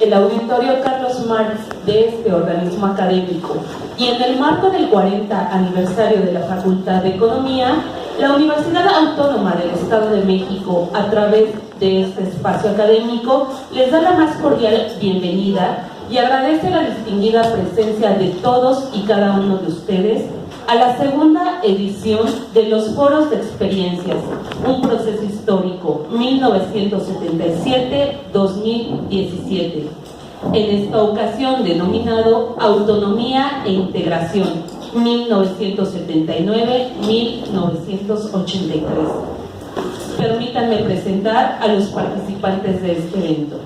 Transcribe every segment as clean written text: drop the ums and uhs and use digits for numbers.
el Auditorio Carlos Marx de este organismo académico y en el marco del 40 aniversario de la Facultad de Economía, la Universidad Autónoma del Estado de México, a través de este espacio académico, les da la más cordial bienvenida y agradece la distinguida presencia de todos y cada uno de ustedes a la segunda edición de los Foros de Experiencias, un proceso histórico 1977-2017, en esta ocasión denominado Autonomía e Integración 1979-1983. Permítanme presentar a los participantes de este evento.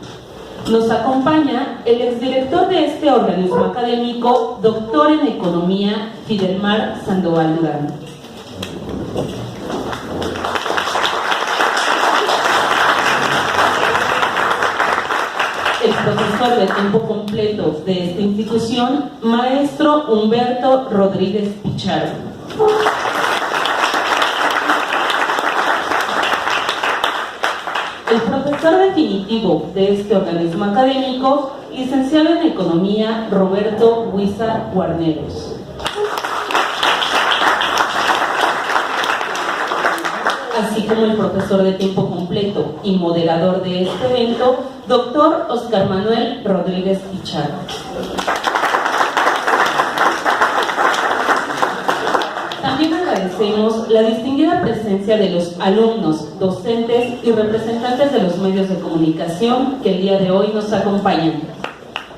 Nos acompaña el exdirector de este organismo académico, doctor en Economía, Fidelmar Sandoval Durán. El profesor de tiempo completo de esta institución, maestro Humberto Rodríguez Pichardo. El profesor definitivo de este organismo académico, licenciado en Economía, Roberto Huiza Guarneros. Así como el profesor de tiempo completo y moderador de este evento, doctor Oscar Manuel Rodríguez Pichardo. También agradecemos la distinguida presencia de los alumnos, docentes y representantes de los medios de comunicación que el día de hoy nos acompañan.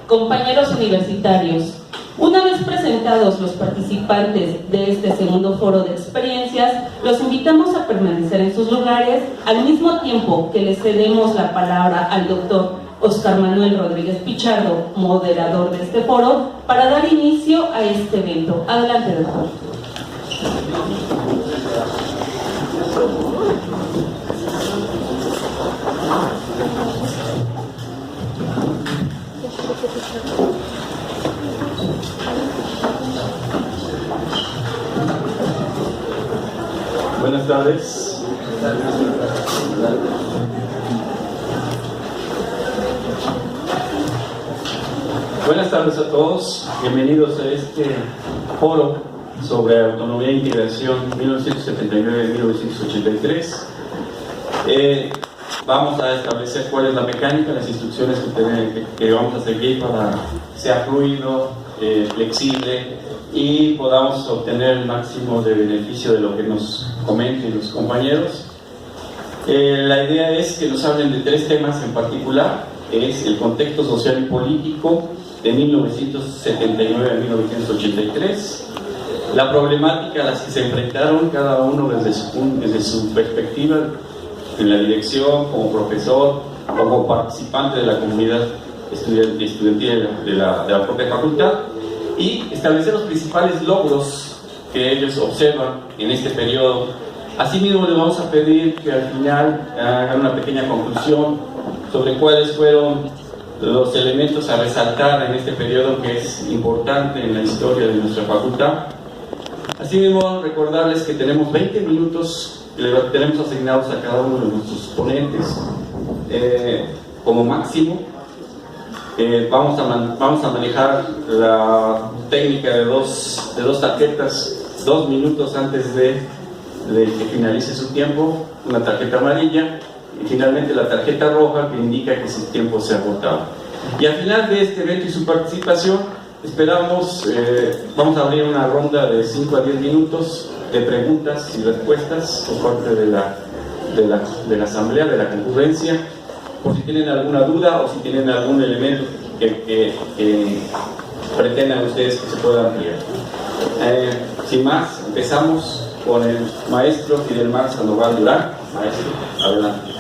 Compañeros universitarios, una vez presentados los participantes de este segundo foro de experiencias, los invitamos a permanecer en sus lugares al mismo tiempo que le cedemos la palabra al doctor Oscar Manuel Rodríguez Pichardo, moderador de este foro, para dar inicio a este evento. Adelante, doctor. Buenas tardes. Buenas tardes a todos. Bienvenidos a este foro sobre autonomía e integración 1979-1983. Vamos a establecer cuál es la mecánica, las instrucciones que vamos a seguir para que sea fluido, flexible y podamos obtener el máximo de beneficio de lo que nos comenten los compañeros. La idea es que nos hablen de tres temas en particular. Es el contexto social y político de 1979 a 1983, la problemática a las que se enfrentaron cada uno desde su perspectiva en la dirección, como profesor, como participante de la comunidad estudiantil de la propia facultad, y establecer los principales logros que ellos observan en este periodo. Asimismo, les vamos a pedir que al final hagan una pequeña conclusión sobre cuáles fueron los elementos a resaltar en este periodo que es importante en la historia de nuestra facultad. Asimismo, recordarles que tenemos 20 minutos que le tenemos asignados a cada uno de nuestros ponentes como máximo. Vamos a manejar la técnica de dos tarjetas 2 minutos antes de que finalice su tiempo, una tarjeta amarilla y finalmente la tarjeta roja que indica que su tiempo se ha agotado. Y al final de este evento y su participación esperamos, vamos a abrir una ronda de 5 a 10 minutos de preguntas y respuestas por parte de la asamblea, de la concurrencia, por si tienen alguna duda o si tienen algún elemento que pretendan ustedes que se pueda ampliar. Sin más, empezamos con el maestro Fidelmar Sandoval Durán. Maestro, adelante.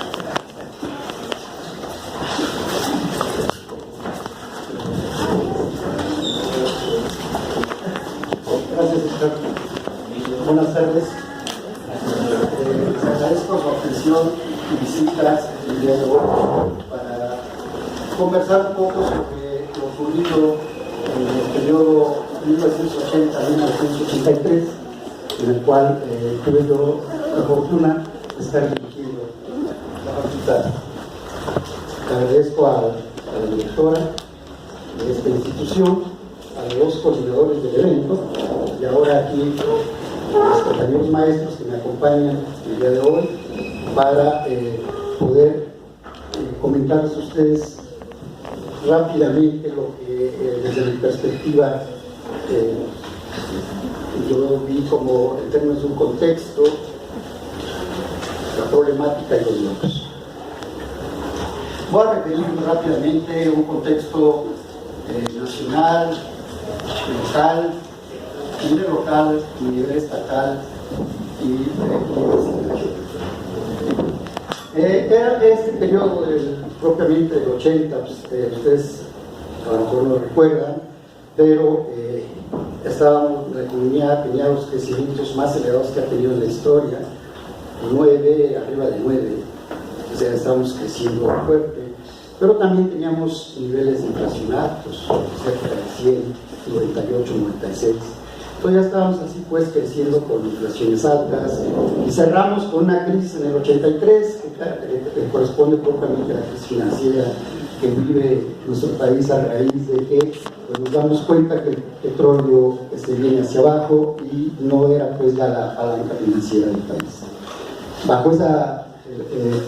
Gracias, doctor. Buenas tardes. Les agradezco su atención y visitas el día de hoy para conversar un poco sobre lo ocurrido en el periodo 1980-1983, en el cual tuve yo la fortuna de estar dirigiendo la facultad. Le agradezco al la directora de esta institución, a los coordinadores del evento, y ahora aquí los compañeros maestros que me acompañan el día de hoy para poder comentarles a ustedes rápidamente lo que desde mi perspectiva yo vi como, en términos de un contexto, la problemática y los logros. Voy a referirme rápidamente a un contexto nacional, local, nivel local, nivel estatal y universitario. Era este periodo propiamente del 80, pues, ustedes a lo mejor no lo recuerdan, pero estábamos, la economía tenía los crecimientos más elevados que ha tenido en la historia, 9, arriba de 9, o sea, estábamos creciendo fuerte, pero también teníamos niveles de inflación altos, cerca de 100, 98, 96. Entonces ya estábamos así pues creciendo con inflaciones altas y cerramos con una crisis en el 83 que corresponde propiamente a la crisis financiera que vive nuestro país a raíz de que pues, nos damos cuenta que el petróleo viene hacia abajo y no era pues ya la palanca financiera del país. Bajo esa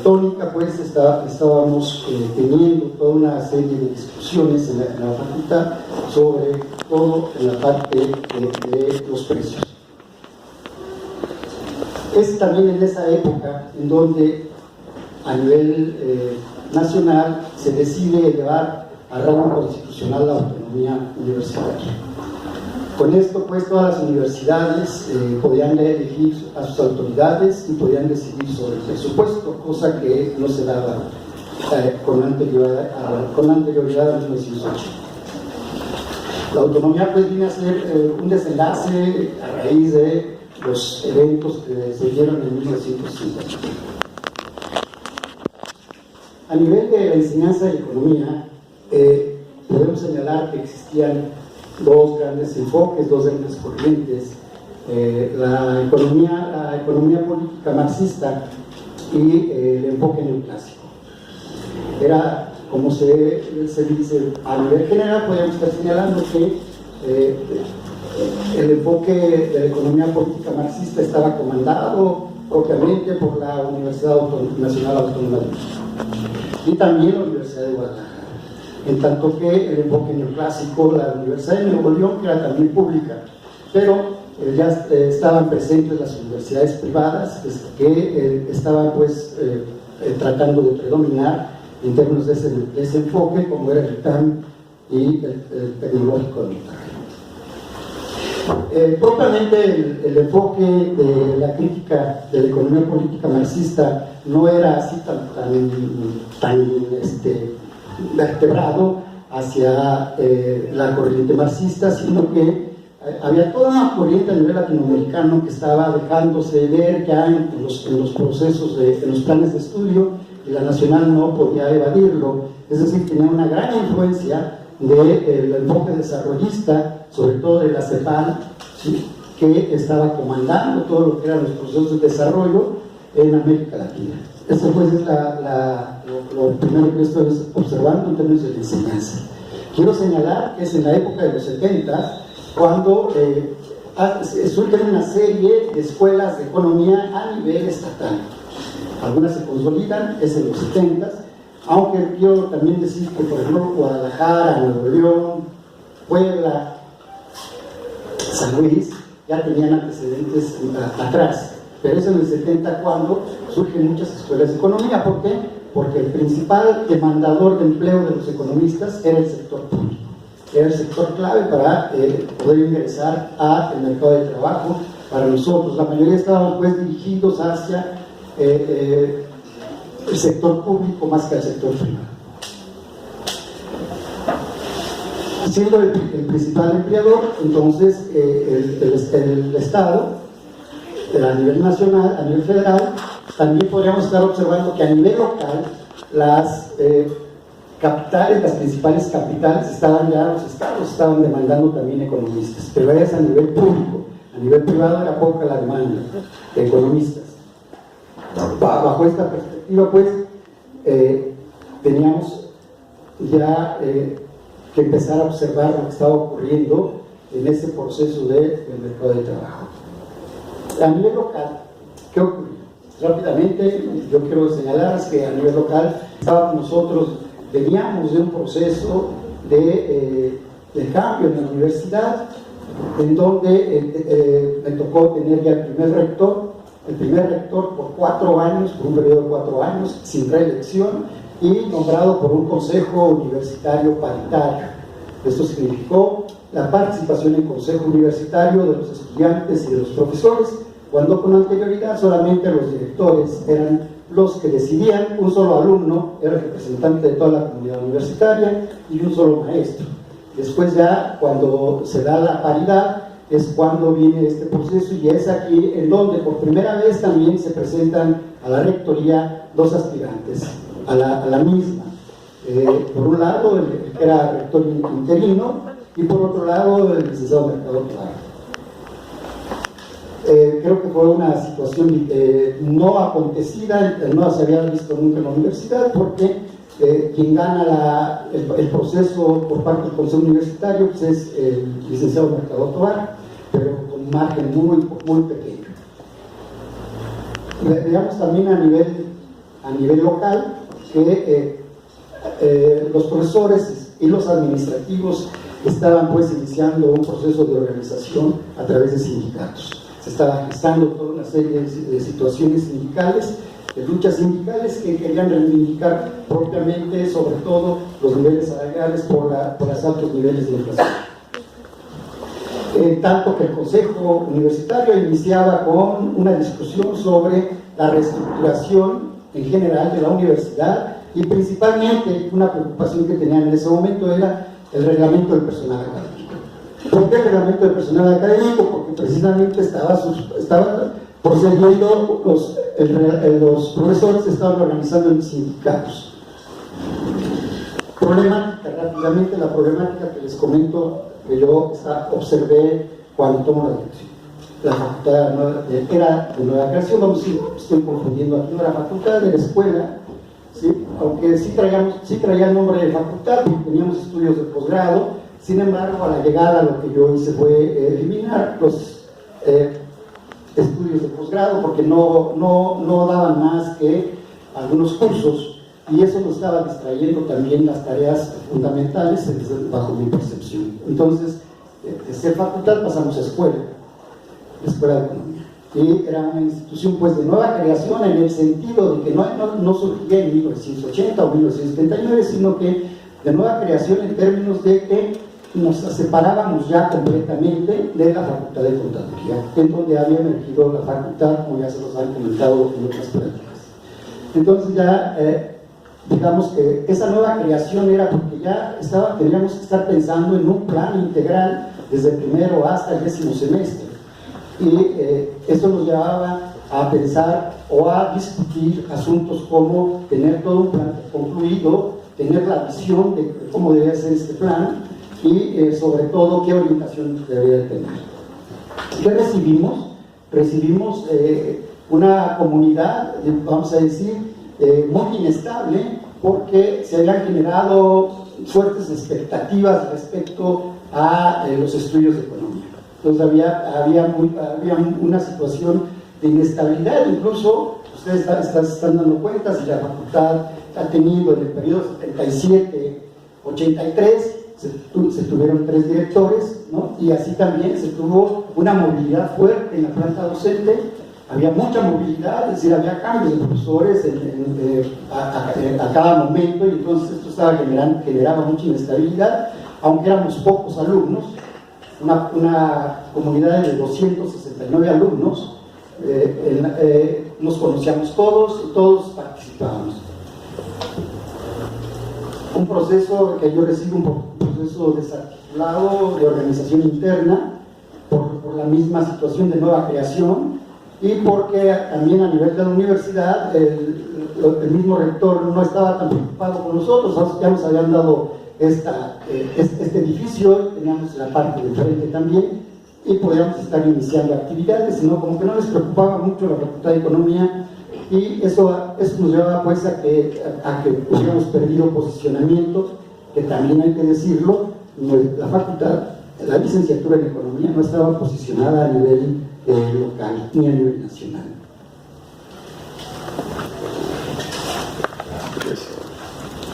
tónica pues estábamos teniendo toda una serie de discusiones en la facultad sobre todo en la parte de los precios. Es también en esa época en donde a nivel nacional se decide elevar a rango constitucional la autonomía universitaria. Con esto, pues, todas las universidades podían elegir a sus autoridades y podían decidir sobre el presupuesto, cosa que no se daba con anterioridad a 1980. La autonomía, pues, viene a ser un desenlace a raíz de los eventos que se dieron en 1950. A nivel de la enseñanza de economía, podemos señalar que existían dos grandes enfoques, dos grandes corrientes, la economía política marxista y el enfoque neoclásico. Era, como se dice, a nivel general podríamos estar señalando que el enfoque de la economía política marxista estaba comandado propiamente por la Universidad Nacional Autónoma de México y también la Universidad de Guadalajara. En tanto que el enfoque neoclásico, la Universidad de Nuevo León, que era también pública, pero ya estaban presentes las universidades privadas que estaban pues tratando de predominar en términos de ese enfoque, como era el TAM y el Tecnológico de Monterrey. Propiamente el enfoque de la crítica de la economía política marxista no era así tan vertebrado hacia la corriente marxista, sino que había toda una corriente a nivel latinoamericano que estaba dejándose ver ya en los procesos, en los planes de estudio, y la nacional no podía evadirlo, es decir, tenía una gran influencia del enfoque desarrollista, sobre todo de la CEPAL, ¿sí?, que estaba comandando todo lo que eran los procesos de desarrollo en América Latina. Eso pues es lo primero que estoy observando en términos de la enseñanza. Quiero señalar que es en la época de los 70 cuando surgen una serie de escuelas de economía a nivel estatal. Algunas se consolidan, es en los 70, aunque quiero también decir que por ejemplo Guadalajara, Nuevo León, Puebla, San Luis ya tenían antecedentes atrás. Pero es en el 70 cuando surgen muchas escuelas de economía. ¿Por qué? Porque el principal demandador de empleo de los economistas era el sector público. Era el sector clave para poder ingresar al mercado de trabajo para nosotros. La mayoría estaban pues dirigidos hacia el sector público más que al sector privado. Siendo el principal empleador, entonces el Estado, a nivel nacional, a nivel federal, también podríamos estar observando que a nivel local las capitales, las principales capitales, los estados estaban demandando también economistas, pero es a nivel público. A nivel privado era poca la demanda de economistas. Bajo esta perspectiva, pues, teníamos ya que empezar a observar lo que estaba ocurriendo en ese proceso del mercado de trabajo. A nivel local, ¿qué ocurrió? Rápidamente, yo quiero señalar que a nivel local nosotros veníamos de un proceso de cambio en la universidad, en donde me tocó tener ya el primer rector por 4 años, por un periodo de 4 años, sin reelección, y nombrado por un consejo universitario paritario. Esto significó la participación en consejo universitario de los estudiantes y de los profesores, cuando con anterioridad solamente los directores eran los que decidían. Un solo alumno era el representante de toda la comunidad universitaria y un solo maestro. Después ya, cuando se da la paridad, es cuando viene este proceso, y es aquí en donde por primera vez también se presentan a la rectoría 2 aspirantes a la misma. Por un lado, el que era rector interino, y por otro lado, el licenciado Mercado Tovar. Creo que fue una situación no acontecida, no se había visto nunca en la universidad, porque quien gana el proceso por parte del consejo universitario pues es el licenciado Mercado Tovar, pero con un margen muy pequeño. Veamos también a nivel local que los profesores y los administrativos estaban pues iniciando un proceso de organización a través de sindicatos. Se estaba gestando toda una serie de situaciones sindicales, de luchas sindicales que querían reivindicar propiamente, sobre todo, los niveles salariales por los altos niveles de inflación. Tanto que el Consejo Universitario iniciaba con una discusión sobre la reestructuración en general de la universidad, y principalmente una preocupación que tenían en ese momento era el reglamento del personal académico. ¿Por qué el reglamento del personal académico? Porque precisamente estaba procediendo, los profesores se estaban organizando en sindicatos. Rápidamente la problemática que les comento, que yo observé cuando tomo la dirección. La facultad era de nueva creación, estoy confundiendo aquí, no era facultad, de la escuela, ¿sí? Aunque sí traía el nombre de facultad, y teníamos estudios de posgrado. Sin embargo, a la llegada lo que yo hice fue eliminar los estudios de posgrado, porque no daban más que algunos cursos, y eso nos estaba distrayendo también las tareas fundamentales bajo mi percepción. Entonces, de ser facultad pasamos a escuela de economía, y era una institución pues de nueva creación, en el sentido de que no surgía en 1980 o 1979, sino que de nueva creación en términos de que nos separábamos ya completamente de la Facultad de Contaduría, en donde había emergido la facultad, como ya se los han comentado en otras pláticas. Entonces ya, digamos que esa nueva creación era porque ya teníamos que estar pensando en un plan integral desde el primero hasta el 10º semestre, y eso nos llevaba a pensar o a discutir asuntos como tener todo un plan concluido, tener la visión de cómo debía ser este plan, y sobre todo qué orientación debería tener. ¿Qué recibimos? Recibimos una comunidad, vamos a decir, muy inestable, porque se habían generado fuertes expectativas respecto a los estudios de economía. Entonces había una situación de inestabilidad. Incluso ustedes están dando cuenta, si la facultad ha tenido en el periodo 77-83 se tuvieron 3 directores, ¿no? Y así también se tuvo una movilidad fuerte en la planta docente. Había mucha movilidad, es decir, había cambios de profesores a cada momento, y entonces esto generaba mucha inestabilidad, aunque éramos pocos alumnos, una comunidad de 269 alumnos, nos conocíamos todos y todos participábamos. Un proceso que yo recibo, un proceso desarticulado de organización interna, por la misma situación de nueva creación, y porque también a nivel de la universidad el mismo rector no estaba tan preocupado con nosotros. Ya nos habían dado este edificio, teníamos la parte de frente también, y podíamos estar iniciando actividades, sino como que no les preocupaba mucho la Facultad de Economía, y eso nos llevaba pues a que hubiéramos perdido posicionamiento que también hay que decirlo, la facultad, la licenciatura en Economía no estaba posicionada a nivel local ni a nivel nacional.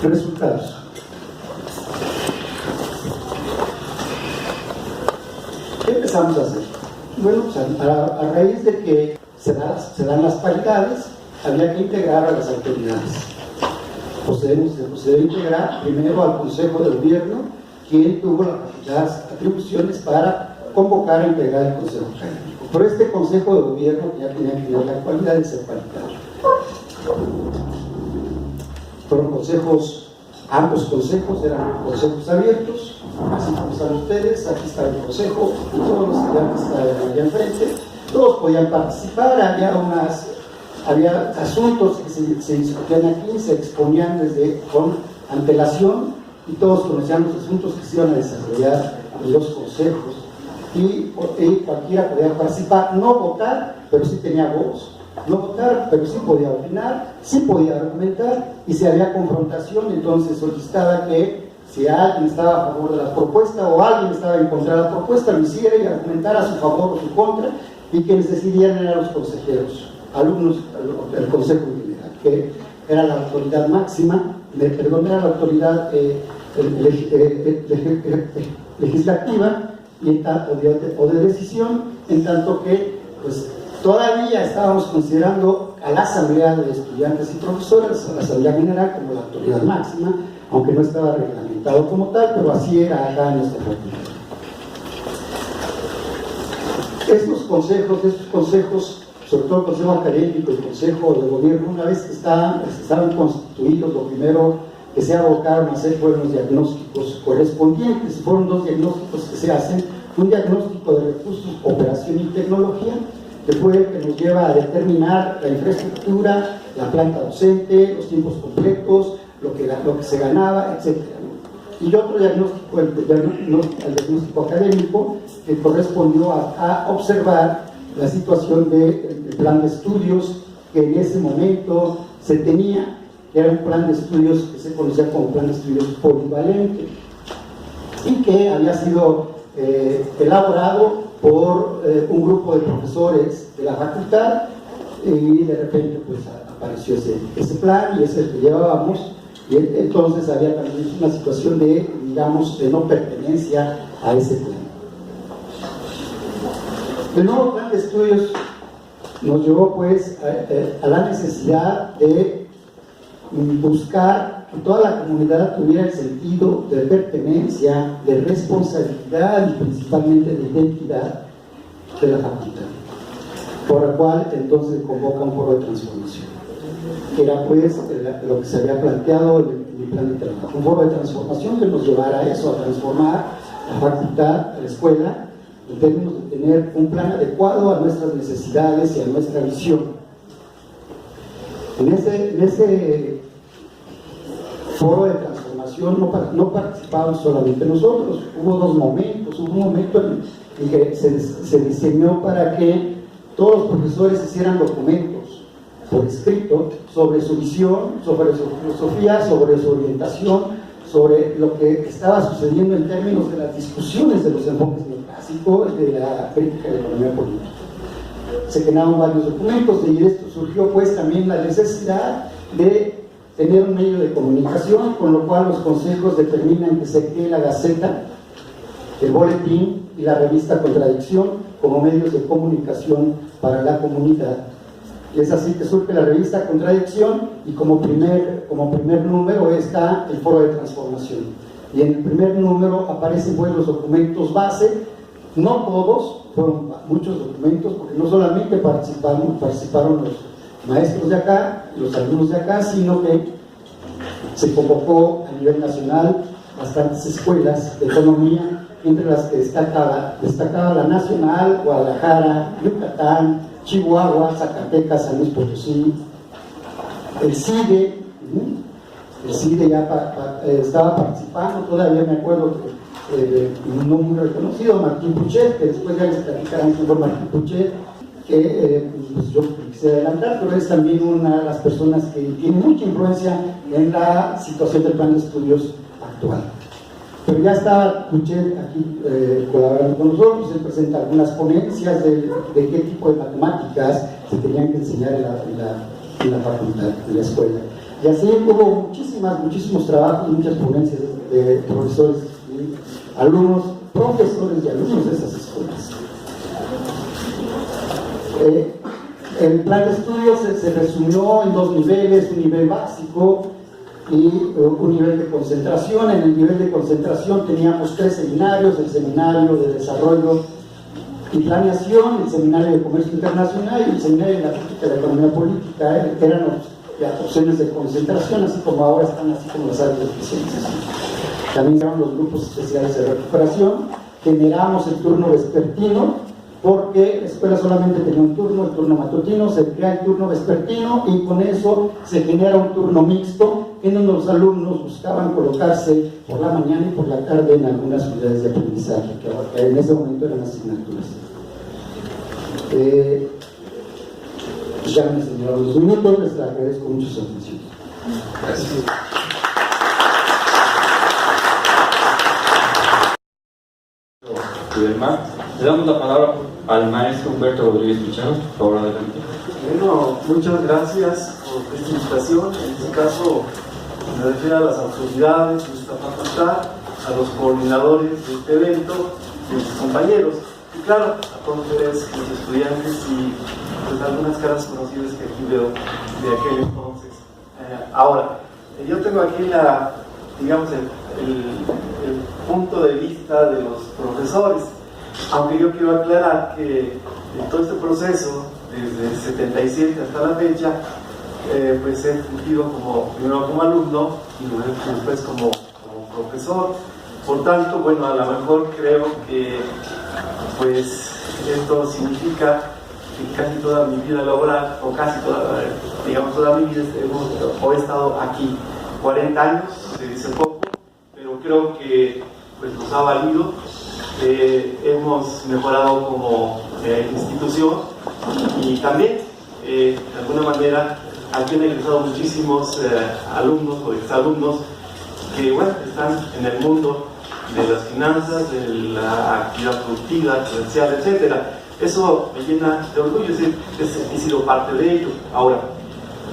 Resultados. ¿Qué empezamos a hacer? Bueno, pues a raíz de que se dan las paridades, había que integrar a las autoridades. Se procedió a integrar primero al Consejo de Gobierno, quien tuvo las atribuciones para convocar e integrar el Consejo Académico. Pero este Consejo de Gobierno ya tenía que tener la cualidad de ser paritario. Fueron consejos, ambos consejos eran consejos abiertos, así como están ustedes, aquí está el consejo, y todos los estudiantes estaban allá enfrente, todos podían participar, había asuntos que se discutían aquí, se exponían con antelación, y todos conocían los asuntos que se iban a desarrollar en los consejos, y cualquiera podía participar, no votar, pero sí tenía voz. No votar, pero sí podía opinar, sí podía argumentar, y si había confrontación, entonces solicitaba que si alguien estaba a favor de la propuesta o alguien estaba en contra de la propuesta, lo hiciera y argumentara a su favor o su contra, y quienes decidían eran los consejeros, alumnos del Consejo en general, que era la autoridad máxima, era la autoridad legislativa o de decisión, en tanto que pues todavía estábamos considerando a la Asamblea de Estudiantes y Profesores, a la Asamblea General, como la autoridad máxima, aunque no estaba reglamentado como tal, pero así era acá en nuestra facultad. Estos consejos, sobre todo el Consejo Académico y el Consejo de Gobierno, una vez que estaban constituidos, lo primero que se abocaron a hacer fueron los diagnósticos correspondientes. Fueron dos diagnósticos que se hacen: un diagnóstico de recursos, operación y tecnología, que fue el que nos lleva a determinar la infraestructura, la planta docente, los tiempos completos, lo que se ganaba, etc. Y otro diagnóstico, el diagnóstico académico, que correspondió a observar la situación del plan de estudios que en ese momento se tenía, que era un plan de estudios que se conocía como plan de estudios polivalente, y que había sido elaborado por un grupo de profesores de la facultad, y de repente pues apareció ese plan, y es el que llevábamos, y entonces había también una situación de, digamos, de no pertenencia a ese plan. El nuevo plan de estudios nos llevó pues a la necesidad de buscar que toda la comunidad tuviera el sentido de pertenencia, de responsabilidad y principalmente de identidad de la facultad, por la cual entonces convoca un foro de transformación, que era pues lo que se había planteado en el plan de trabajo, un foro de transformación que nos llevara a eso, a transformar la facultad, a la escuela, en términos de tener un plan adecuado a nuestras necesidades y a nuestra visión. En ese foro de transformación no participamos solamente nosotros. Hubo dos momentos. Hubo un momento en que se diseñó para que todos los profesores hicieran documentos por escrito sobre su visión, sobre su filosofía, sobre su orientación, sobre lo que estaba sucediendo en términos de las discusiones de los enfoques neoclásicos, de la crítica de la economía política. Se generaron varios documentos, y de esto surgió pues también la necesidad de tener un medio de comunicación, con lo cual los consejos determinan que se cree la Gaceta, el boletín y la revista Contradicción como medios de comunicación para la comunidad. Y es así que surge la revista Contradicción, y como primer número está el foro de transformación. Y en el primer número aparecen pues los documentos base, no todos, fueron muchos documentos, porque no solamente participaron los maestros de acá, los alumnos de acá, sino que se convocó a nivel nacional bastantes escuelas de economía, entre las que destacaba la Nacional, Guadalajara, Yucatán, Chihuahua, Zacatecas, San Luis Potosí, el CIDE ya estaba participando, todavía me acuerdo que un nombre reconocido, Martín Puchet, que después ya les platicarán quién fue Martín Puchet, que pues yo quise adelantar, pero es también una de las personas que tiene mucha influencia en la situación del plan de estudios actual. pero ya está Cuchet aquí colaborando con nosotros. Él presenta algunas ponencias de qué tipo de matemáticas se tenían que enseñar en la facultad, en la escuela. Y así hubo muchísimos trabajos, muchas ponencias de profesores y alumnos, profesores y alumnos de esas escuelas. El plan de estudios se resumió en 2 niveles, un nivel básico y un nivel de concentración. En el nivel de concentración teníamos 3 seminarios: el seminario de desarrollo y planeación, el seminario de comercio internacional y el seminario de la crítica de la economía política. Eran opciones de concentración, así como ahora están, así como las áreas de especialización. También eran los grupos especiales de recuperación. Generamos el turno vespertino, porque la escuela solamente tenía un turno, el turno matutino. Se crea el turno vespertino y con eso se genera un turno mixto en donde los alumnos buscaban colocarse por la mañana y por la tarde en algunas unidades de aprendizaje, que en ese momento eran asignaturas. Ya me señalaron los minutos, les agradezco mucho su atención. Gracias. Le damos la palabra al maestro Humberto Rodríguez Picharo, por favor, adelante. Bueno, muchas gracias por esta invitación. En este caso me refiero a las autoridades de esta facultad, a los coordinadores de este evento y a sus compañeros. Y claro, a todos ustedes, los estudiantes y pues algunas caras conocidas que aquí veo de aquel entonces. Ahora, yo tengo aquí el punto de vista de los profesores, aunque yo quiero aclarar que en todo este proceso, desde el 77 hasta la fecha, pues he fungido primero como alumno y después como profesor. Por tanto, bueno, a lo mejor creo que pues esto significa que casi toda mi vida laboral, o casi toda mi vida he estado aquí. 40 años, se dice poco, pero creo que pues nos ha valido. Hemos mejorado como institución y también, de alguna manera, aquí han egresado muchísimos alumnos o exalumnos que, bueno, están en el mundo de las finanzas, de la actividad productiva, comercial, etc. Eso me llena de orgullo, es decir, he sido parte de ello. Ahora,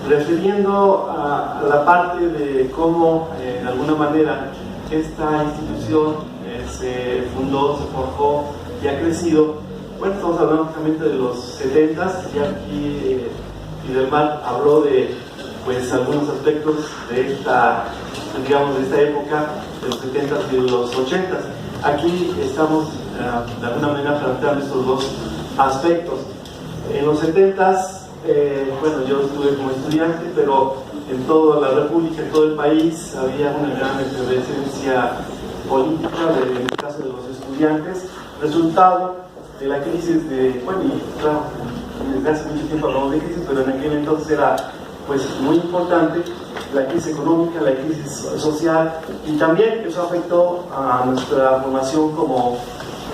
refiriendo a la parte de cómo, de alguna manera, esta institución se fundó, se forjó y ha crecido. Bueno, estamos hablando justamente de los 70s, y aquí Fidelmar habló de pues algunos aspectos de esta época, de los 70s y de los 80s. Aquí estamos de alguna manera planteando estos 2 aspectos. En los 70s, bueno, yo estuve como estudiante, pero en toda la República, en todo el país, había una gran efervescencia política, en el caso de los estudiantes, resultado de la crisis bueno, y claro, desde hace mucho tiempo hablamos de crisis, pero en aquel entonces era pues muy importante la crisis económica, la crisis social, y también eso afectó a nuestra formación como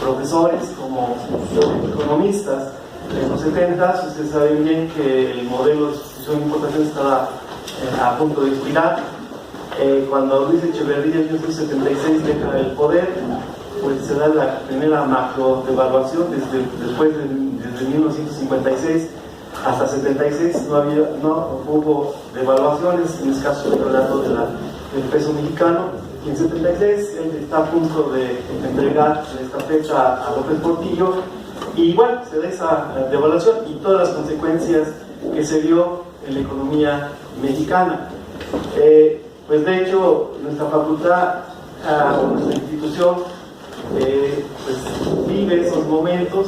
profesores, como economistas. En los 70s, ustedes saben bien que el modelo de sustitución de importación estaba a punto de expirar. Cuando Luis Echeverría en 1976 deja el poder, pues se da la primera macro devaluación desde 1956 hasta 76. No hubo devaluaciones, en este caso estoy hablando del peso mexicano, y en 76 él está a punto de entregar esta fecha a López Portillo, y bueno, se da esa devaluación y todas las consecuencias que se dio en la economía mexicana. Pues de hecho, nuestra facultad, nuestra institución, pues vive esos momentos.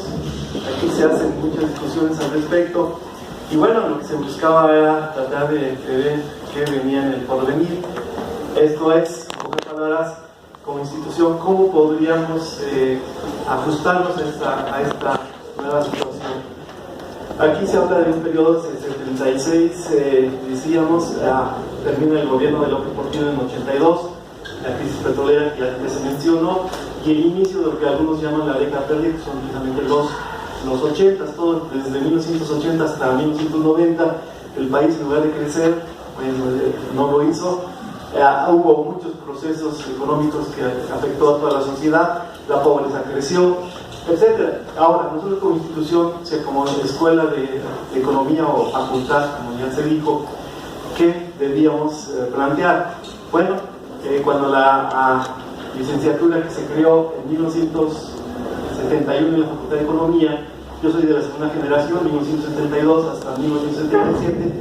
Aquí se hacen muchas discusiones al respecto, y bueno, lo que se buscaba era tratar de ver qué venía en el porvenir. Esto es, en pocas palabras, como institución, cómo podríamos ajustarnos a esta nueva situación. Aquí se habla de un periodo de 76, decíamos, termina el gobierno de López Portillo en 82, la crisis petrolera que se mencionó, y el inicio de lo que algunos llaman la década perdida, que son precisamente los 80, todo desde 1980 hasta 1990, el país en lugar de crecer, pues no lo hizo, hubo muchos procesos económicos que afectó a toda la sociedad, la pobreza creció, etc. Ahora, nosotros como institución, como escuela de economía o facultad, como ya se dijo, ¿qué debíamos plantear? Bueno, cuando la licenciatura que se creó en 1971 en la Facultad de Economía, yo soy de la segunda generación, 1972 hasta 1977,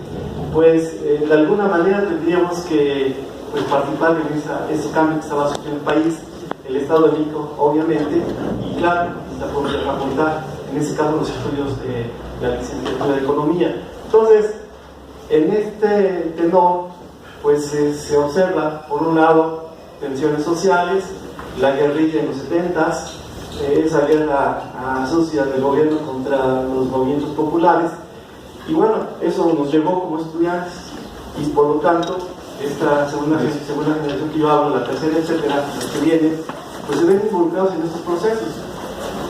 pues de alguna manera tendríamos que participar en ese cambio que estaba sucediendo en el país, el Estado de México, obviamente, y claro, la propia facultad, en ese caso los estudios de la licenciatura de Economía. Entonces, en este tenor, pues se observa, por un lado, tensiones sociales, la guerrilla en los 70s, esa guerra sucia del gobierno contra los movimientos populares, y bueno, eso nos llevó como estudiantes, y por lo tanto, esta segunda generación que yo hablo, la tercera, etcétera, los que vienen, pues se ven involucrados en estos procesos.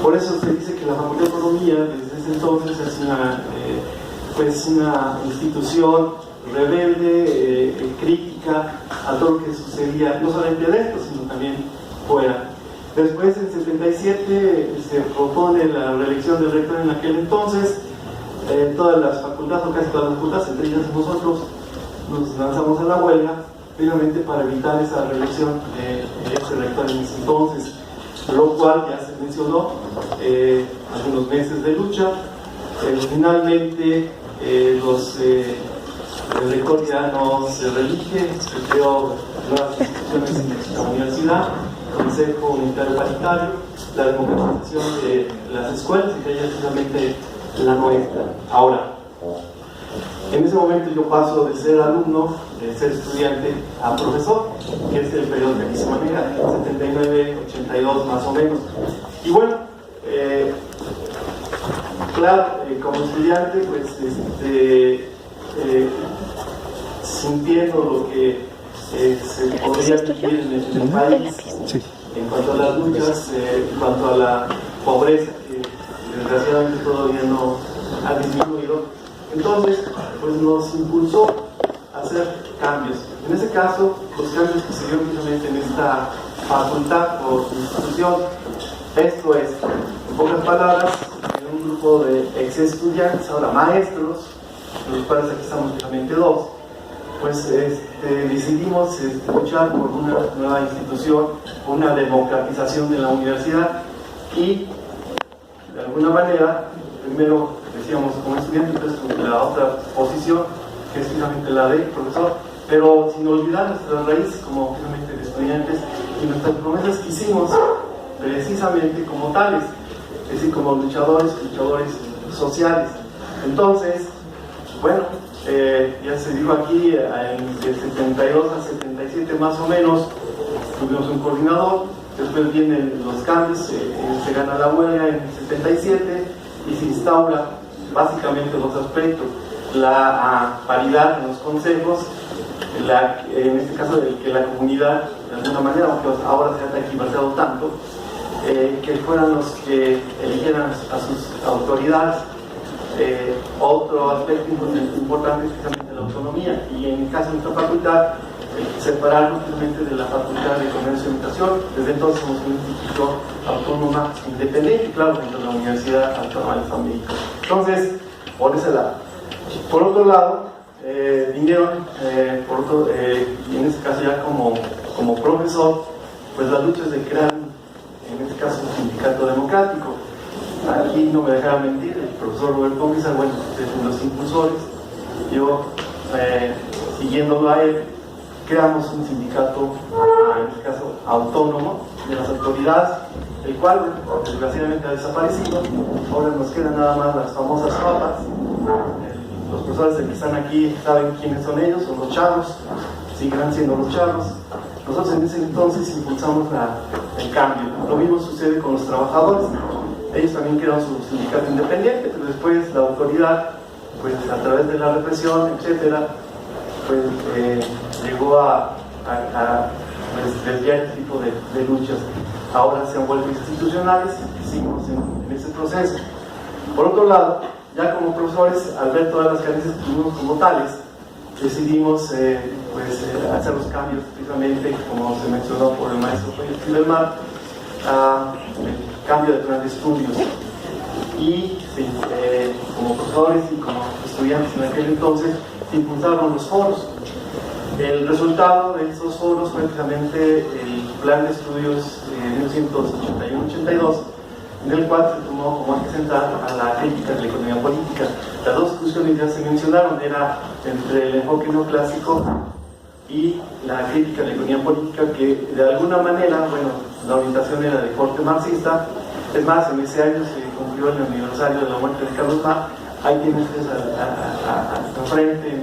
Por eso se dice que la Facultad de Economía, desde ese entonces, es una institución rebelde, crítica a todo lo que sucedía, no solamente dentro, sino también fuera. Después, en 77, se propone la reelección del rector en aquel entonces. Todas las facultades, o casi todas las facultades, entre ellas nosotros, nos lanzamos a la huelga, precisamente para evitar esa reelección de ese rector en ese entonces, lo cual ya se mencionó, algunos meses de lucha. Finalmente, el rector ya no se reelige, se creó nuevas instituciones en la universidad, Consejo Unitario Paritario, la democratización de las escuelas, y ella precisamente la nuestra. Ahora, en ese momento yo paso de ser alumno, de ser estudiante, a profesor, que es el periodo que aquí se maneja, 79, 82 más o menos. Y bueno, claro, como estudiante, pues sintiendo lo que se podría vivir en el país, en cuanto a las luchas, en cuanto a la pobreza, que desgraciadamente todavía no ha disminuido. Entonces, pues nos impulsó a hacer cambios. En ese caso, los cambios que se dieron precisamente en esta facultad o institución, esto es, en pocas palabras, en un grupo de ex estudiantes, ahora maestros, de los cuales aquí estamos precisamente dos, pues decidimos luchar por una nueva institución, por una democratización de la universidad y, de alguna manera, primero decíamos como estudiante, entonces con la otra posición, que es finalmente la de profesor, pero sin olvidar nuestras raíces como finalmente de estudiantes y nuestras promesas que hicimos precisamente como tales, es decir, como luchadores sociales. Entonces, bueno, ya se dijo aquí, de 72 a 77 más o menos, tuvimos un coordinador, después vienen los cambios, se gana la huelga en el 77 y se instaura básicamente dos aspectos: la paridad en los consejos, en este caso de que la comunidad, de alguna manera, aunque ahora se ha tergiversado tanto, que fueran los que eligieran a sus autoridades. Otro aspecto importante es precisamente la autonomía, y en el caso de nuestra facultad, separarnos precisamente de la Facultad de Comercio y Educación. Desde entonces somos un instituto autónoma independiente, claro, dentro de la Universidad Autónoma del Estado de México. Entonces, por ese lado. Por otro lado, vinieron, y en este caso ya como profesor, pues las luchas de crear, en este caso, un sindicato democrático. Aquí no me dejará mentir, el profesor Roberto Gómez, bueno, es uno de los impulsores. Yo, siguiéndolo a él, creamos un sindicato, en este caso autónomo, de las autoridades, el cual desgraciadamente ha desaparecido. Ahora nos quedan nada más las famosas papas. Los profesores que están aquí saben quiénes son ellos, son los chavos, seguirán siendo los chavos. Nosotros en ese entonces impulsamos el cambio. Lo mismo sucede con los trabajadores. Ellos también crearon su sindicato independiente, pero después la autoridad, pues a través de la represión, etcétera, pues llegó a desviar este tipo de luchas. Ahora se han vuelto institucionales y seguimos en ese proceso. Por otro lado, ya como profesores, al ver todas las carencias que tuvimos como tales, decidimos hacer los cambios, precisamente como se mencionó por el maestro Fidelmar, el cambio de plan de estudios. Y sí, como profesores y como estudiantes en aquel entonces se impulsaron los foros. El resultado de esos foros fue precisamente el plan de estudios de 1981-82, en el cual se tomó como eje central a la crítica de la economía política. Las dos discusiones ya se mencionaron, era entre el enfoque neoclásico y la crítica de la economía política, que de alguna manera, bueno, la orientación era de corte marxista. Es más, en ese año se cumplió el aniversario de la muerte de Carlos Marx. Ahí tienen ustedes al frente,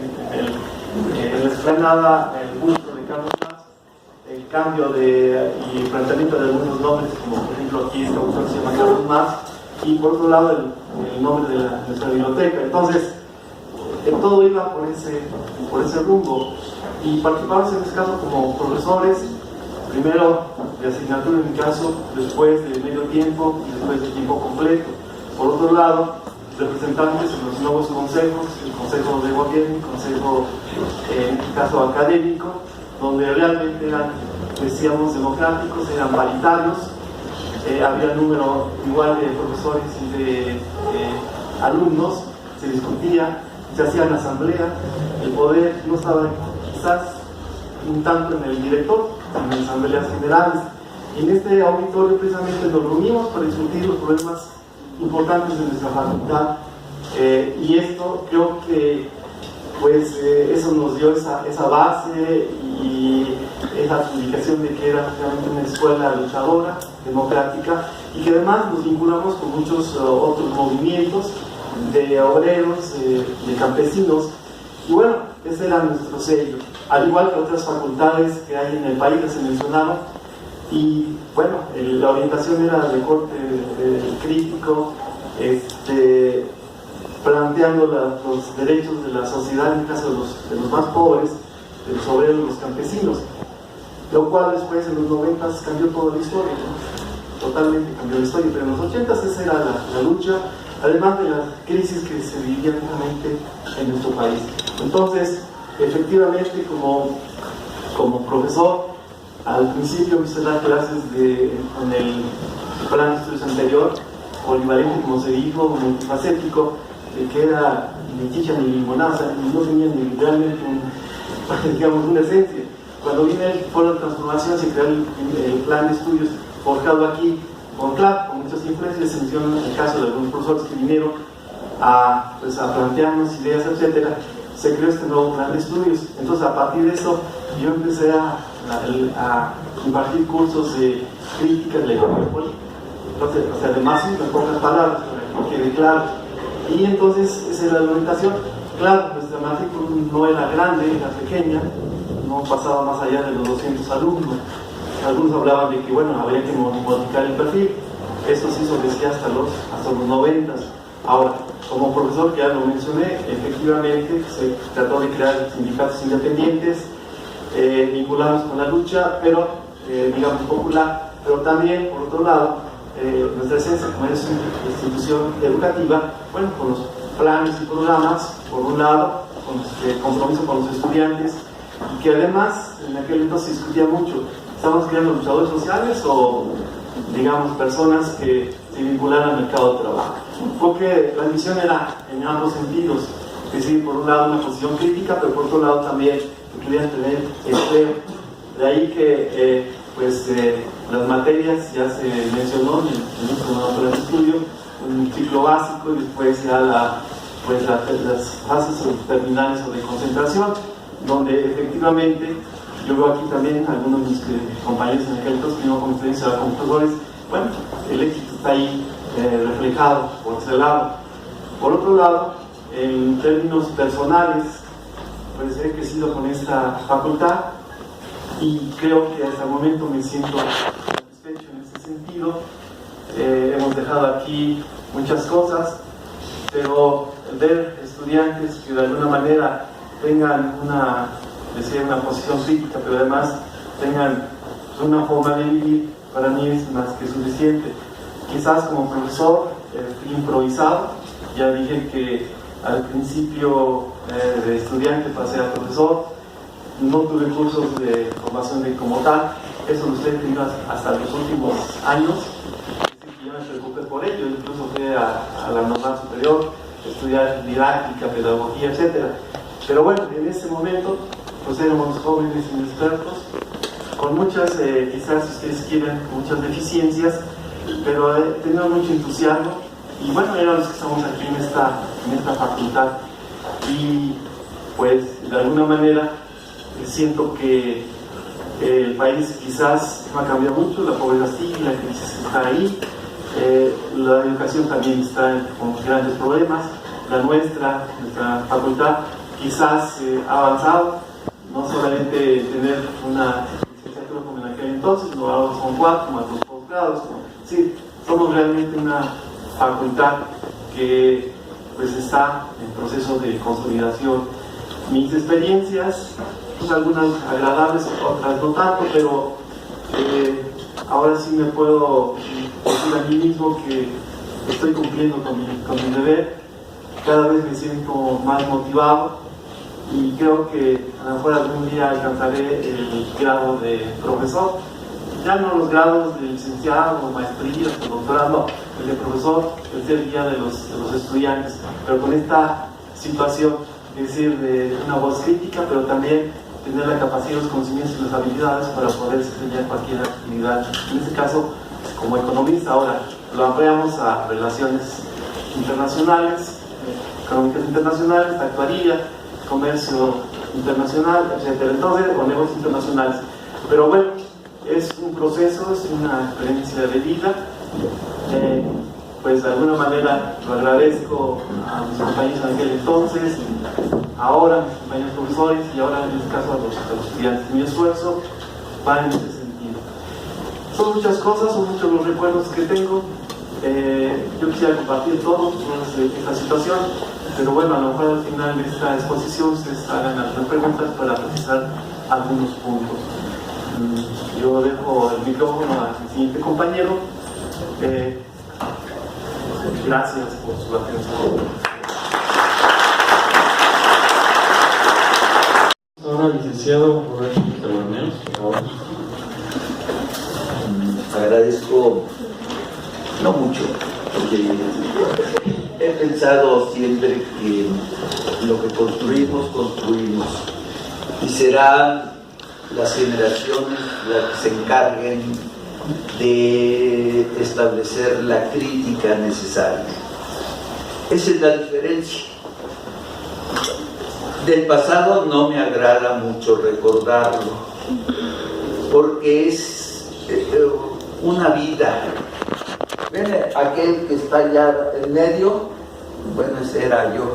en la explanada, el busto de Carlos Marx, el cambio y el planteamiento de algunos nombres, como por ejemplo aquí este autor se llama Carlos Marx, y por otro lado el nombre de nuestra biblioteca. Entonces, todo iba por ese rumbo, y participamos en este caso como profesores, primero de asignatura en mi caso, después de medio tiempo y después de tiempo completo. Por otro lado, representantes en los nuevos consejos, el consejo de gobierno, el consejo en este caso académico, donde realmente eran, decíamos, democráticos, eran paritarios, había número igual de profesores y de alumnos, se discutía, se hacían asambleas, el poder no estaba quizás un tanto en el director, en las asambleas generales. Y en este auditorio precisamente nos reunimos para discutir los problemas importantes de nuestra facultad, y esto creo que pues eso nos dio esa base y esa publicación de que era realmente una escuela luchadora, democrática, y que además nos vinculamos con muchos otros movimientos de obreros, de campesinos, y bueno, ese era nuestro sello, al igual que otras facultades que hay en el país que se mencionaron. Y bueno, la orientación era de corte crítico, planteando los derechos de la sociedad, en el caso de los más pobres, de los obreros, de los campesinos, lo cual después en los 90 cambió toda la historia, ¿no? Totalmente cambió la historia, pero en los 80 esa era la lucha, además de las crisis que se vivían realmente en nuestro país. Entonces, efectivamente, como profesor, al principio me hice dar clases en el plan de estudios anterior, polivalente, como se dijo, multifacético, que era ni chicha ni limonaza, y no tenía ni realmente digamos, una esencia. Cuando vine el foro de transformación, se creó el plan de estudios forjado aquí con CLAP, con muchas influencias. Se menciona el caso de algunos profesores que vinieron a plantearnos ideas, etcétera. Se creó este nuevo plan de estudios. Entonces, a partir de eso, yo empecé a impartir cursos de crítica de la economía política. Entonces, además, en pocas palabras, para que quede claro. Y entonces, esa era la orientación. Claro, nuestra matrícula no era grande, era pequeña, no pasaba más allá de los 200 alumnos. Algunos hablaban de que, bueno, habría que modificar el perfil. Eso se hizo desde hasta los 90. Ahora, como profesor, que ya lo mencioné, efectivamente se trató de crear sindicatos independientes, vinculados con la lucha, pero, digamos, popular, pero también, por otro lado, nuestra esencia como es una institución educativa, bueno, con los planes y programas, por un lado, con compromiso con los estudiantes, y que además, en aquel entonces se discutía mucho, ¿estamos creando luchadores sociales o, digamos, personas que se vincularan al mercado de trabajo? Porque la misión era en ambos sentidos, es decir, por un lado una posición crítica, pero por otro lado también querían tener empleo. De ahí que las materias ya se mencionó en el nuevo plan de estudio, un ciclo básico y después ya las fases terminales o de concentración, donde efectivamente yo veo aquí también algunos de mis compañeros en aquel entonces que no con experiencia como profesores. Bueno, el éxito está ahí reflejado por ese lado. Por otro lado, en términos personales, pues he crecido con esta facultad y creo que hasta el momento me siento satisfecho en ese sentido. Hemos dejado aquí muchas cosas, pero ver estudiantes que de alguna manera tengan una posición crítica, pero además tengan una forma de vivir, para mí es más que suficiente. Quizás como profesor fui improvisado, ya dije que al principio de estudiante pasé a profesor, no tuve cursos de formación como tal, eso lo estoy teniendo hasta los últimos años, así que yo me preocupé por ello, incluso fui a la normal superior, estudiar didáctica, pedagogía, etc. Pero bueno, en ese momento pues éramos jóvenes inexpertos, con muchas, quizás si ustedes quieren, muchas deficiencias, pero teníamos mucho entusiasmo, y bueno, eran los que estamos aquí en esta facultad, y pues de alguna manera siento que el país quizás no ha cambiado mucho, la pobreza sigue, la crisis está ahí, la educación también está con grandes problemas, nuestra facultad quizás ha avanzado, no solamente tener una licenciatura como en aquel entonces, no ahora son 4 más 2 posgrados, sí, somos realmente una facultad que pues está en proceso de consolidación. Mis experiencias, pues algunas agradables, otras no tanto, pero ahora sí me puedo decir a mí mismo que estoy cumpliendo con mi deber, cada vez me siento más motivado y creo que a lo mejor algún día alcanzaré el grado de profesor, ya no los grados de licenciado, maestría, doctorado, no, el de profesor, el ser guía de los estudiantes, pero con esta situación, es decir, de una voz crítica, pero también tener la capacidad, los conocimientos y las habilidades para poder desempeñar cualquier actividad. En este caso, como economista, ahora lo ampliamos a relaciones internacionales, económicas internacionales, actuaría, comercio internacional, etc. Entonces, o negocios internacionales. Pero bueno, es un proceso, es una experiencia de vida. Pues de alguna manera lo agradezco a mis compañeros en aquel entonces, ahora a mis compañeros profesores y ahora en este caso a los estudiantes. Mi esfuerzo va en ese sentido. Son muchas cosas, son muchos los recuerdos que tengo. Yo quisiera compartir todo sobre esta situación, pero bueno, a lo mejor al final de esta exposición ustedes hagan algunas preguntas para precisar algunos puntos. Yo dejo el micrófono al siguiente compañero. Gracias por su atención. Ahora, licenciado Roberto Terroneros, por favor. Agradezco, no mucho, porque he pensado siempre que lo que construimos, construimos, y serán las generaciones las que se encarguen de establecer la crítica necesaria. Esa es la diferencia. Del pasado no me agrada mucho recordarlo, porque es una vida. ¿Ven aquel que está allá en medio? Bueno, ese era yo.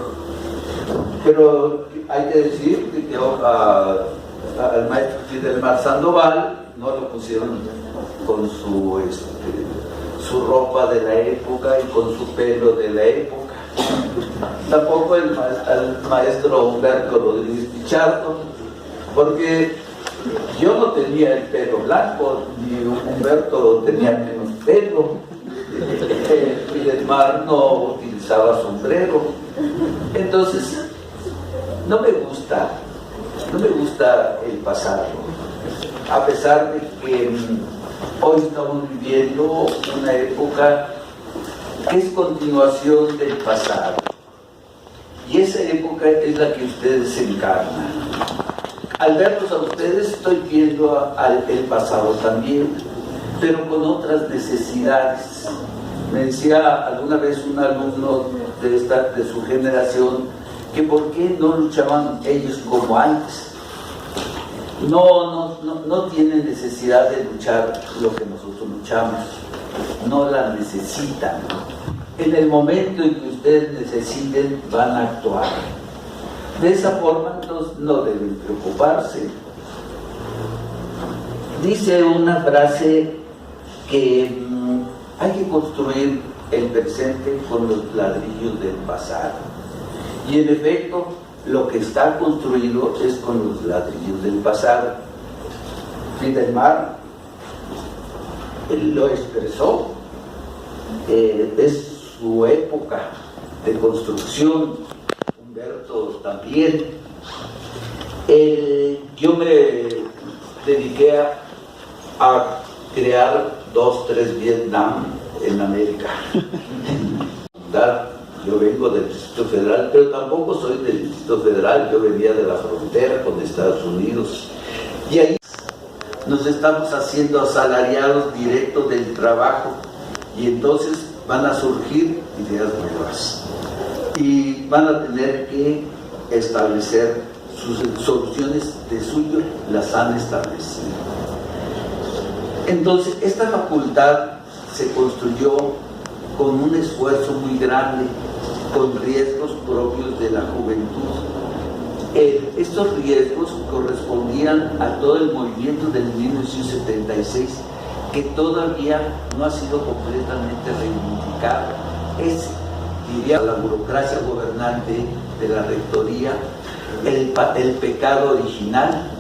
Pero hay que decir que al maestro Fidel Mar Sandoval no lo pusieron con su ropa de la época y con su pelo de la época. Tampoco al maestro Humberto Rodríguez Pichardo, porque yo no tenía el pelo blanco, ni Humberto tenía menos pelo. Fidel Mar no utilizaba sombrero. Entonces, no me gusta el pasado, a pesar de que hoy estamos viviendo una época que es continuación del pasado, y esa época es la que ustedes encarnan. Al verlos a ustedes estoy viendo el pasado también, pero con otras necesidades. Me decía alguna vez un alumno de su generación que por qué no luchaban ellos como antes. No tienen necesidad de luchar lo que nosotros luchamos, no la necesitan. En el momento en que ustedes necesiten, van a actuar. De esa forma, no deben preocuparse. Dice una frase que hay que construir el presente con los ladrillos del pasado. Y en efecto, lo que está construido es con los ladrillos del pasado. Fidel Mar lo expresó, es su época de construcción, Humberto también. Yo me dediqué a crear 2, 3 Vietnam en América. Yo vengo del Distrito Federal, pero tampoco soy del Distrito Federal, yo venía de la frontera con Estados Unidos. Y ahí nos estamos haciendo asalariados directos del trabajo, y entonces van a surgir ideas nuevas y van a tener que establecer sus soluciones de suyo, las han establecido. Entonces esta facultad se construyó con un esfuerzo muy grande, con riesgos propios de la juventud. Estos riesgos correspondían a todo el movimiento del 1976, que todavía no ha sido completamente reivindicado. Es, diría, la burocracia gobernante de la rectoría, el pecado original,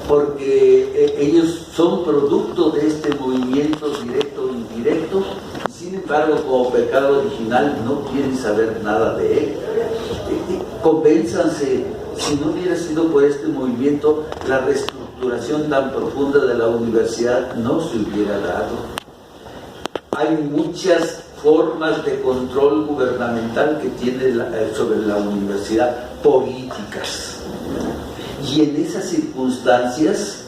porque ellos son producto de este movimiento directo e indirecto, y sin embargo, como pecado original no quieren saber nada de él. Convénzanse, si no hubiera sido por este movimiento, la reestructuración tan profunda de la universidad no se hubiera dado. Hay muchas formas de control gubernamental que tiene sobre la universidad, políticas. Y en esas circunstancias,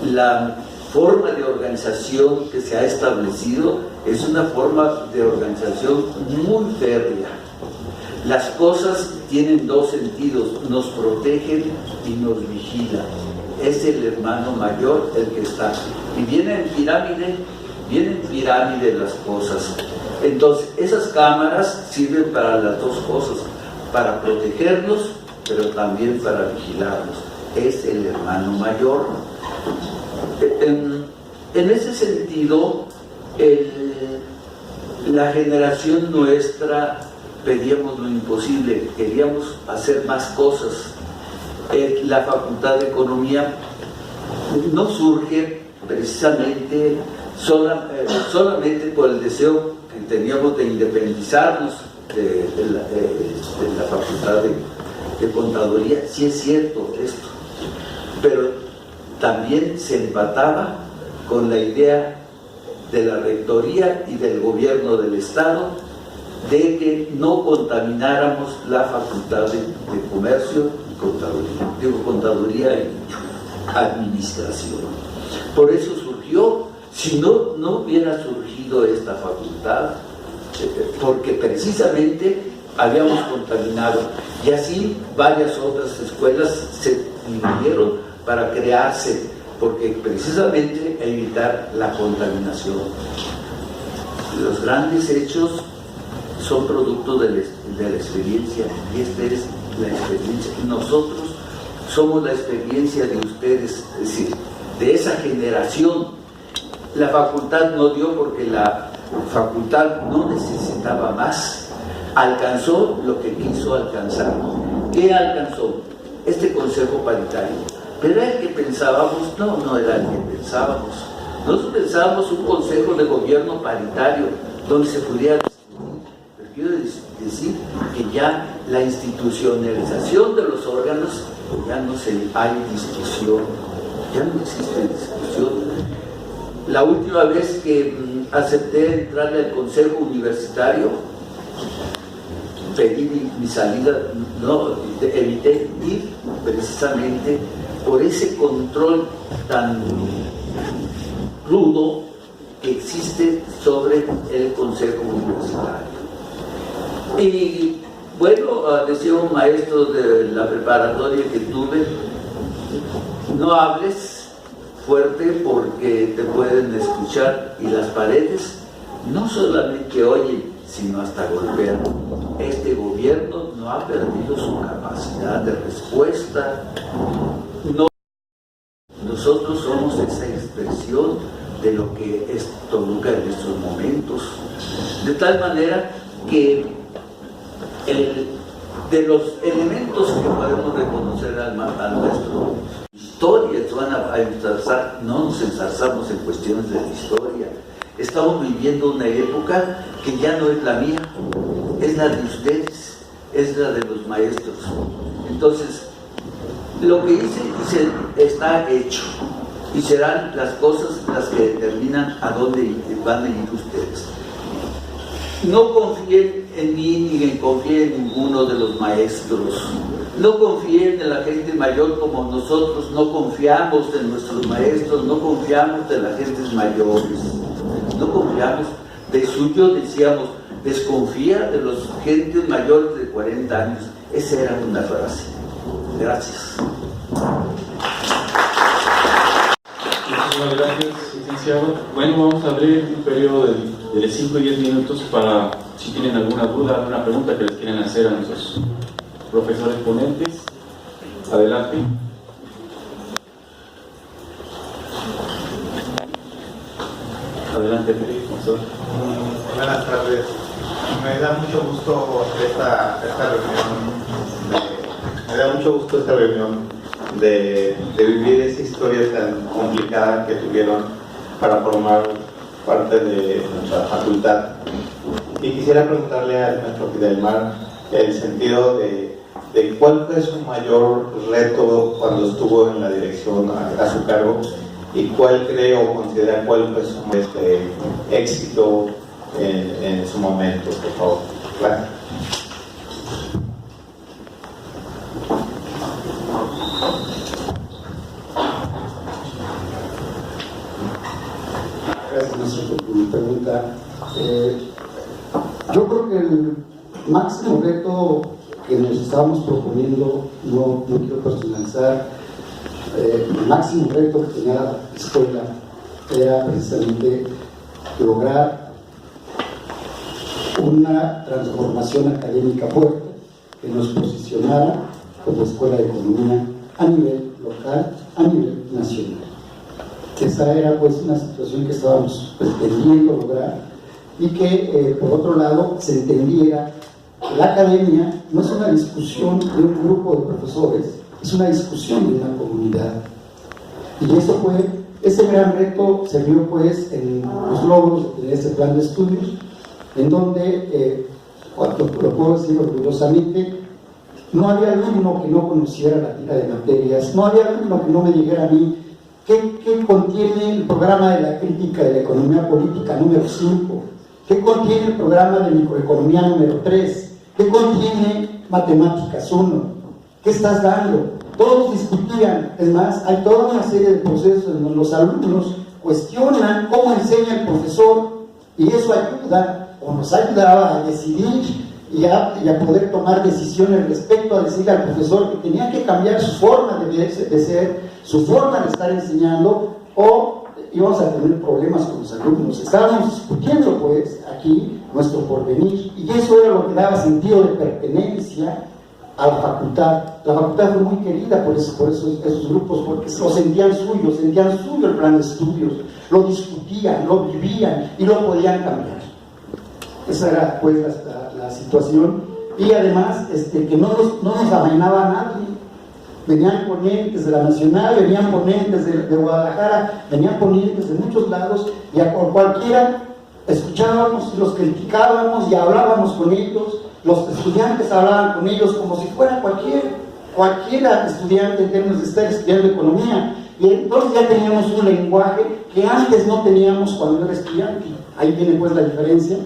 la forma de organización que se ha establecido es una forma de organización muy férrea. Las cosas tienen dos sentidos: nos protegen y nos vigilan. Es el hermano mayor el que está. Y viene en pirámide las cosas. Entonces, esas cámaras sirven para las dos cosas: para protegernos, pero también para vigilarnos. Es el hermano mayor. En ese sentido, la generación nuestra pedíamos lo imposible, queríamos hacer más cosas. La Facultad de Economía no surge precisamente solamente por el deseo que teníamos de independizarnos de la Facultad de Contaduría. Sí es cierto esto, pero también se empataba con la idea de la rectoría y del gobierno del Estado de que no contamináramos la Facultad de Comercio y Contaduría, Contaduría y Administración. Por eso surgió. Si no hubiera surgido esta facultad, porque precisamente habíamos contaminado, y así varias otras escuelas se dividieron para crearse, porque precisamente evitar la contaminación. Los grandes hechos son producto de la experiencia, y esta es la experiencia. Nosotros somos la experiencia de ustedes, es decir, de esa generación. La facultad no dio porque la facultad no necesitaba más, alcanzó lo que quiso alcanzar. ¿Qué alcanzó? Este consejo paritario. Pero era el que pensábamos, no era el que pensábamos. Nosotros pensábamos un consejo de gobierno paritario donde se pudiera discutir. Pero quiero decir que ya la institucionalización de los órganos, ya no hay discusión, ya no existe discusión. La última vez que acepté entrarle al consejo universitario, pedí mi salida, evité ir precisamente por ese control tan rudo que existe sobre el consejo universitario. Y bueno, decía un maestro de la preparatoria que tuve: no hables fuerte porque te pueden escuchar, y las paredes no solamente oyen, sino hasta golpean. Este gobierno no ha perdido su capacidad de respuesta. Nosotros somos esa expresión de lo que es Toluca en estos momentos, de tal manera que de los elementos que podemos reconocer al nuestro historia, van a ensalzar, no nos ensalzamos en cuestiones de la historia. Estamos viviendo una época que ya no es la mía, es la de ustedes, es la de los maestros. Entonces, lo que hice está hecho, y serán las cosas las que determinan a dónde van a ir ustedes. No confíen en mí ni confíen en ninguno de los maestros. No confíen en la gente mayor como nosotros no confiamos en nuestros maestros, no confiamos en las gentes mayores. No confiamos. De suyo decíamos, desconfía de los gentes mayores de 40 años. Esa era una frase. Gracias. Muchísimas gracias, licenciado. Bueno, vamos a abrir un periodo de 5 y 10 minutos para, si tienen alguna duda, alguna pregunta que les quieran hacer a nuestros profesores ponentes. Adelante. Adelante, profesor. Buenas tardes. Me da mucho gusto esta reunión. Me da mucho gusto esta reunión de vivir esa historia tan complicada que tuvieron para formar parte de nuestra facultad. Y quisiera preguntarle al maestro Fidelmar el sentido de cuál fue su mayor reto cuando estuvo en la dirección a su cargo, y cuál cree o considera cuál fue su éxito en su momento, por favor. Gracias. Gracias, maestro, por mi pregunta. Yo creo que el máximo reto que nos estábamos proponiendo, no quiero personalizar, el máximo reto que tenía la escuela era precisamente lograr una transformación académica fuerte que nos posicionara como escuela de economía a nivel local, a nivel nacional. Esa era pues una situación que estábamos pretendiendo lograr, y que por otro lado se entendiera que la academia no es una discusión de un grupo de profesores, es una discusión de una comunidad. Y ese gran reto se vio pues en los logros de ese plan de estudios, en donde, lo puedo decir orgullosamente, no había alumno que no conociera la tira de materias, no había alumno que no me dijera a mí ¿qué contiene el programa de la crítica de la economía política número 5? ¿Qué contiene el programa de microeconomía número 3? ¿Qué contiene matemáticas 1? ¿Qué estás dando? Todos discutían. Es más, hay toda una serie de procesos en donde los alumnos cuestionan cómo enseña el profesor, y eso ayuda o nos ayudaba a decidir y a poder tomar decisiones respecto a decirle al profesor que tenía que cambiar su forma de ser, su forma de estar enseñando, o íbamos a tener problemas con los alumnos. Estábamos discutiendo pues aquí nuestro porvenir, y eso era lo que daba sentido de pertenencia a la facultad. La facultad fue muy querida por esos grupos, porque lo sentían suyo el plan de estudios, lo discutían, lo vivían y lo podían cambiar. Esa era pues la situación. Y además que no nos amainaba nadie. Venían ponentes de la Nacional, venían ponentes de Guadalajara, venían ponentes de muchos lados, y a cualquiera escuchábamos y los criticábamos y hablábamos con ellos. Los estudiantes hablaban con ellos como si fuera cualquiera estudiante en términos de estar estudiando economía. Y entonces ya teníamos un lenguaje que antes no teníamos cuando yo era estudiante. Ahí viene pues la diferencia.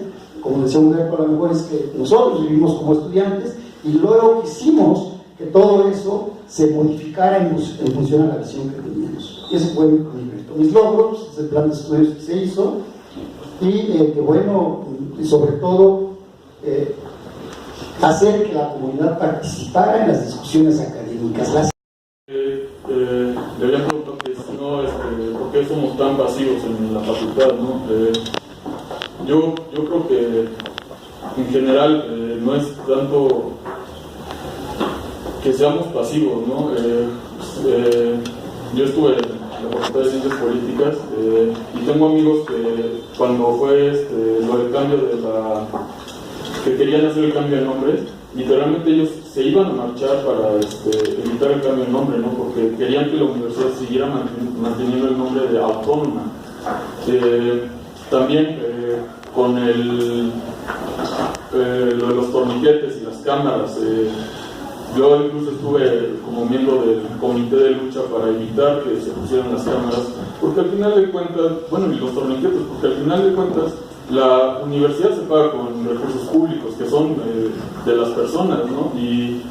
Como decía Humberto, a lo mejor es que nosotros vivimos como estudiantes y luego quisimos que todo eso se modificara en función a la visión que teníamos. Y ese fue mis logros, ese plan de estudios que se hizo, y y sobre todo hacer que la comunidad participara en las discusiones académicas. Le había preguntado que si no, ¿por qué somos tan pasivos en la facultad, ¿no? Yo creo que en general no es tanto que seamos pasivos, ¿no? Yo estuve en la Facultad de Ciencias Políticas y tengo amigos que cuando fue lo del cambio que querían hacer el cambio de nombre, literalmente ellos se iban a marchar para evitar el cambio de nombre, ¿no? Porque querían que la universidad siguiera manteniendo el nombre de autónoma. También con lo de los torniquetes y las cámaras. Yo incluso estuve como miembro del comité de lucha para evitar que se pusieran las cámaras, porque al final de cuentas, bueno, y los torniquetes, porque al final de cuentas la universidad se paga con recursos públicos que son de las personas, ¿no? Y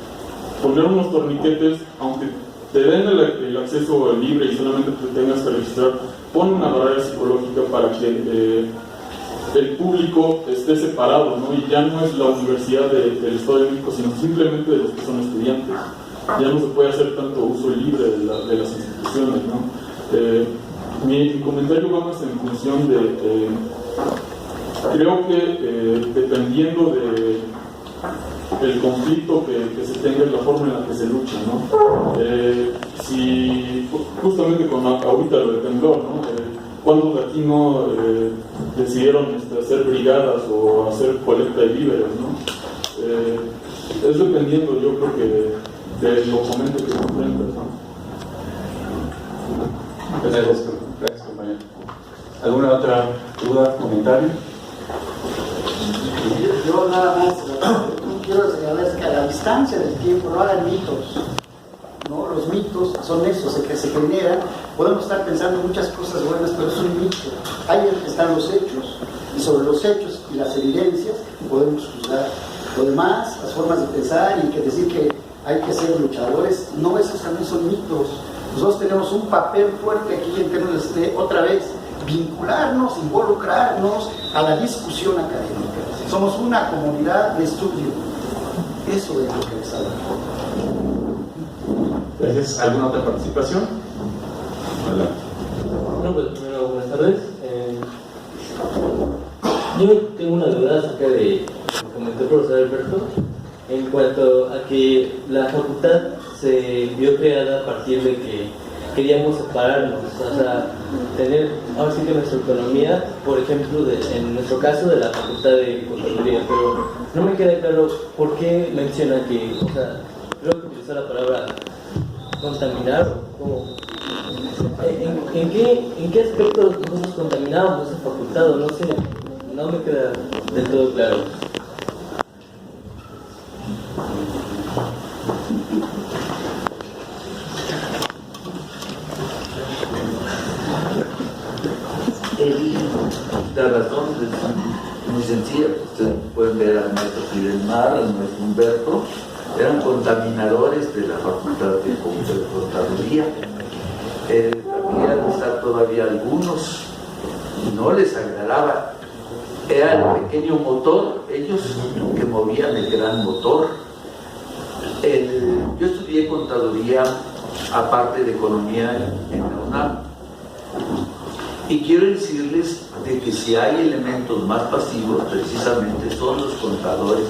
poner unos torniquetes, aunque te den el acceso libre y solamente te tengas que registrar, pone una barrera psicológica para que el público esté separado, ¿no? Y ya no es la universidad del Estado de México, sino simplemente de los que son estudiantes. Ya no se puede hacer tanto uso libre de las instituciones, ¿no? Mi comentario va más en función de creo que dependiendo del conflicto que se tenga, la forma en la que se lucha, ¿no? Si justamente con ahorita lo del temblor, ¿no? Cuando de aquí no decidieron hacer brigadas o hacer colecta de víveres, ¿no? Es dependiendo, yo creo que del documento que se enfrenta, ¿no? Gracias, compañero. ¿Alguna otra duda, comentario? Yo nada más quiero señalar que a la distancia del tiempo no hagan mitos, ¿no? Los mitos son esos que se generan. Podemos estar pensando muchas cosas buenas, pero es un mito. Ahí están los hechos, y sobre los hechos y las evidencias podemos juzgar. Lo demás, las formas de pensar y que decir que hay que ser luchadores, no, esos también son mitos. Nosotros tenemos un papel fuerte aquí en términos de, otra vez, vincularnos, involucrarnos a la discusión académica. Somos una comunidad de estudio. Eso es lo que les hablo. Gracias. ¿Alguna otra participación? Hola. Bueno, pues primero, buenas tardes. Yo tengo una duda acerca de lo que comentó el profesor Alberto en cuanto a que la facultad se vio creada a partir de que queríamos separarnos, o sea, tener ahora sí que nuestra autonomía, por ejemplo, en nuestro caso de la facultad de contaduría, pero no me queda claro por qué menciona que, o sea, creo que utilizó la palabra contaminar, o ¿en qué aspecto nosotros contaminábamos esa facultad? O no sé, no me queda del todo claro. La razón es muy sencilla. Ustedes pueden ver al maestro Fidel Mar, al maestro Humberto, eran contaminadores de la facultad de contaduría. Aquí han de estar todavía algunos, no les agradaba. Era el pequeño motor, ellos que movían el gran motor. Yo estudié contaduría, aparte de economía, en la UNAM. Y quiero decirles de que si hay elementos más pasivos, precisamente son los contadores